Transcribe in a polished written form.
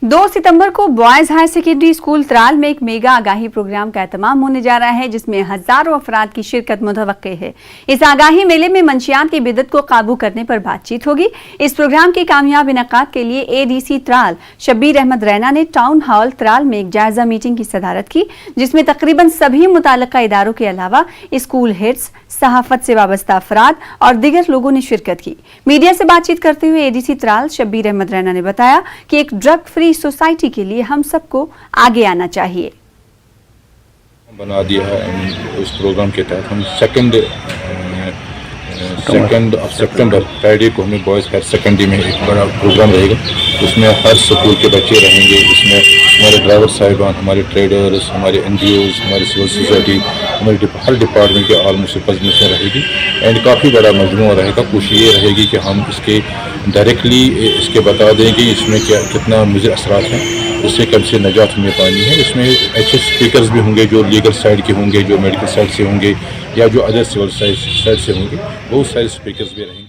2 सितंबर को boys higher secondary school Tral में एक मेगा आगाही प्रोग्राम का एहतमाम होने जा रहा है, जिसमें हजारों अफराद की शिरकत मुतवक्के है। इस आगाही मेले में मंशियात की बिदत को काबू करने पर बातचीत होगी। इस प्रोग्राम के कामयाब इनेकाद के लिए ADC त्राल शब्बीर अहमद रैना ने टाउन हॉल त्राल में एक जायजा मीटिंग की सदारत की, जिसमें तकरीबन सभी मुताल्लिका इदारों के अलावा स्कूल हेड्स, सहाफत से वाबस्ता अफराद और दीगर लोगों ने शिरकत की। मीडिया से बातचीत करते हुए ADC त्राल शब्बीर अहमद रैना ने बताया कि एक ड्रग फ्री सोसाइटी के लिए हम सबको आगे आना चाहिए। बना दिया है इस प्रोग्राम के तहत हम सेकंड ऑफ सितंबर फ्राइडे को हमें बॉयज़ हायर सेकेंडरी में एक बड़ा प्रोग्राम रहेगा। उसमें हर स्कूल के बच्चे रहेंगे। इसमें हमारे ड्राइवर साहिबान, हमारे ट्रेडर्स, हमारे NGOs, हमारी सिविल सोसाइटी, हमारे हर डिपार्टमेंट के ऑलमोस्ट परमिशन रहेगी एंड काफ़ी बड़ा मजमूआ रहेगा। कोशिश ये रहेगी कि हम इसके डायरेक्टली इसके बता दें कि इसमें कितना मुज़र असरात हैं, इससे कब से नजात हमें पानी है। इसमें अच्छे स्पीकर्स भी होंगे जो लीगल साइड के होंगे, जो मेडिकल साइड से होंगे या जो अदर सिविल साइड से होंगे, बहुत सारे स्पीकर्स भी रहेंगे।